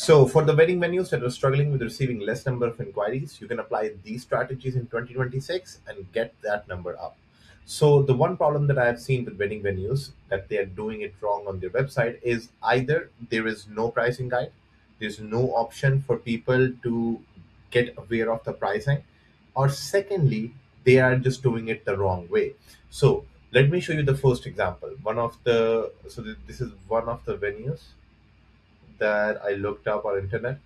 So for the wedding venues that are struggling with receiving less number of inquiries, you can apply these strategies in 2026 and get that number up. So the one problem that I have seen with wedding venues that they are doing it wrong on their website is either there is no pricing guide, there's no option for people to get aware of the pricing, or secondly, they are just doing it the wrong way. So let me show you the first example. This is one of the venues that I looked up on internet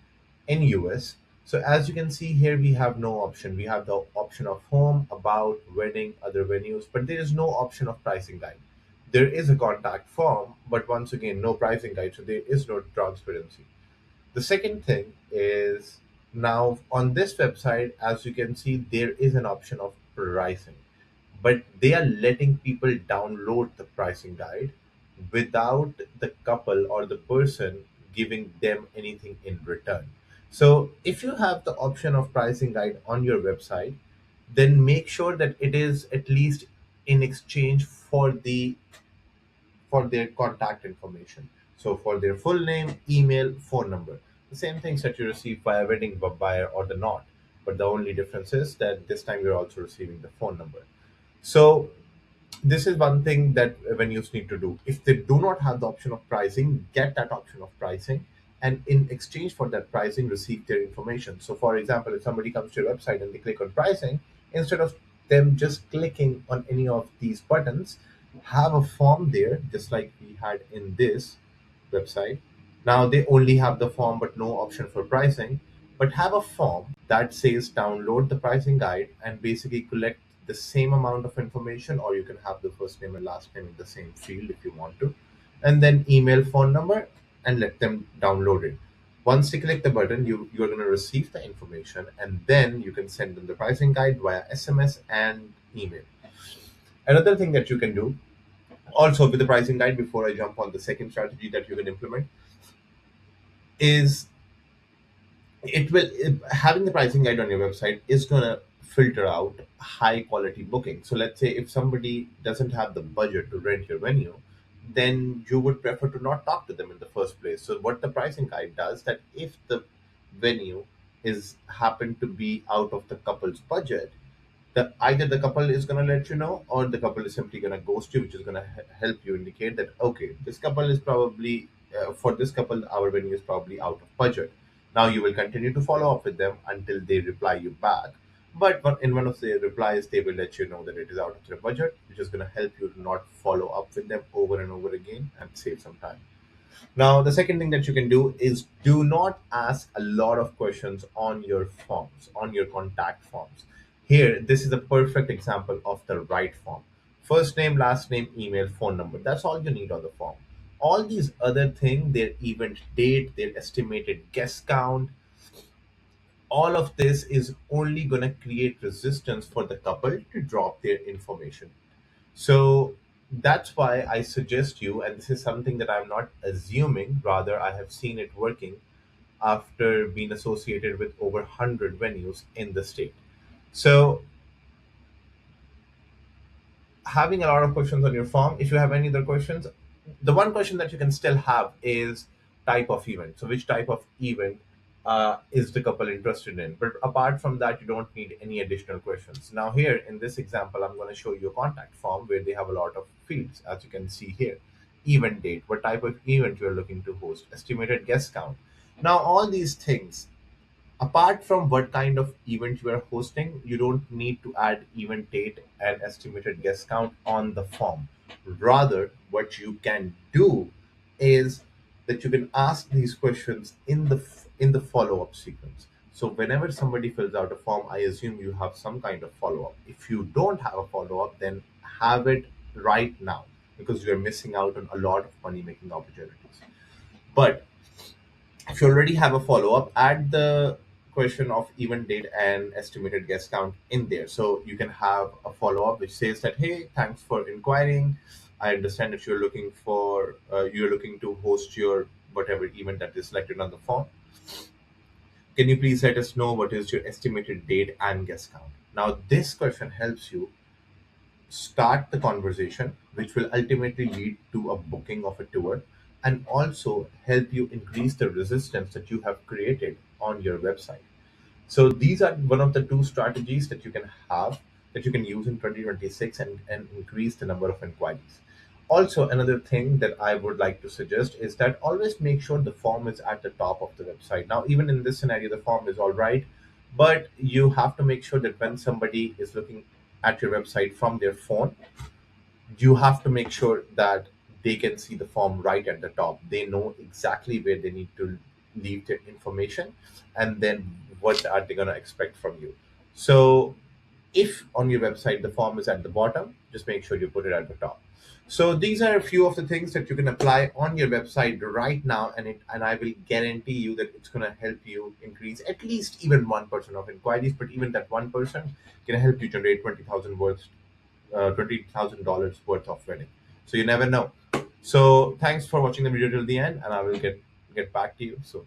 in US. So as you can see here, we have no option. We have the option of home, about, wedding, other venues, but there is no option of pricing guide. There is a contact form, but once again, no pricing guide, so there is no transparency. The second thing is now on this website, as you can see, there is an option of pricing, but they are letting people download the pricing guide without the couple or the person giving them anything in return. So if you have the option of pricing guide on your website, then make sure that it is at least in exchange for their contact information. So for their full name, email, phone number. The same things that you receive via wedding buyer or the not. But the only difference is that this time you're also receiving the phone number. So this is one thing that venues need to do. If they do not have the option of pricing, get that option of pricing, and in exchange for that pricing, receive their information. So, for example, if somebody comes to your website and they click on pricing, instead of them just clicking on any of these buttons, have a form there, just like we had in this website. Now they only have the form but no option for pricing, but have a form that says download the pricing guide and basically collect the same amount of information, or you can have the first name and last name in the same field if you want to, and then email, phone number, and let them download it. Once you click the button, you're going to receive the information, and then you can send them the pricing guide via SMS and email. Another thing that you can do also with the pricing guide, before I jump on the second strategy that you can implement, is having the pricing guide on your website is going to filter out high quality booking. So let's say if somebody doesn't have the budget to rent your venue, then you would prefer to not talk to them in the first place. So what the pricing guide does, that if the venue is happen to be out of the couple's budget, the either the couple is going to let you know, or the couple is simply going to ghost you, which is going to help you indicate that okay, this couple is probably for this couple our venue is probably out of budget. Now you will continue to follow up with them until they reply you back, but in one of their replies they will let you know that it is out of their budget, which is going to help you to not follow up with them over and over again and save some time. Now, the second thing that you can do is do not ask a lot of questions on your forms, on your contact forms. Here, this is a perfect example of the right form. First name, last name, email, phone number. That's all you need on the form. All these other things, their event date, their estimated guest count, all of this is only going to create resistance for the couple to drop their information. So that's why I suggest you, and this is something that I'm not assuming, rather, I have seen it working after being associated with over 100 venues in the state. So, having a lot of questions on your form, if you have any other questions, the one question that you can still have is type of event. So, which type of event is the couple interested in? But apart from that, you don't need any additional questions. Now, here in this example, I'm going to show you a contact form where they have a lot of fields, as you can see here. Event date, what type of event you're looking to host, estimated guest count. Now, all these things, apart from what kind of event you are hosting, you don't need to add event date and estimated guest count on the form. Rather, what you can do is that you can ask these questions in the follow up sequence. So whenever somebody fills out a form, I assume you have some kind of follow up. If you don't have a follow up, then have it right now, because you're missing out on a lot of money making opportunities. But if you already have a follow up, add the question of event date and estimated guest count in there. So you can have a follow up which says that, hey, thanks for inquiring. I understand that you're looking to host your whatever event that is selected on the form. Can you please let us know what is your estimated date and guest count? Now, this question helps you start the conversation, which will ultimately lead to a booking of a tour. and also help you increase the resistance that you have created on your website. So these are one of the two strategies that you can have, that you can use in 2026 and increase the number of inquiries. Also, another thing that I would like to suggest is that always make sure the form is at the top of the website. Now, even in this scenario, the form is all right, but you have to make sure that when somebody is looking at your website from their phone, you have to make sure that they can see the form right at the top. They know exactly where they need to leave their information, and then what are they going to expect from you. So if on your website the form is at the bottom, just make sure you put it at the top. So these are a few of the things that you can apply on your website right now, and I will guarantee you that it's going to help you increase at least even 1% of inquiries. But even that 1% can help you generate 20,000 dollars worth of wedding. So you never know. So thanks for watching the video till the end, and I will get back to you soon.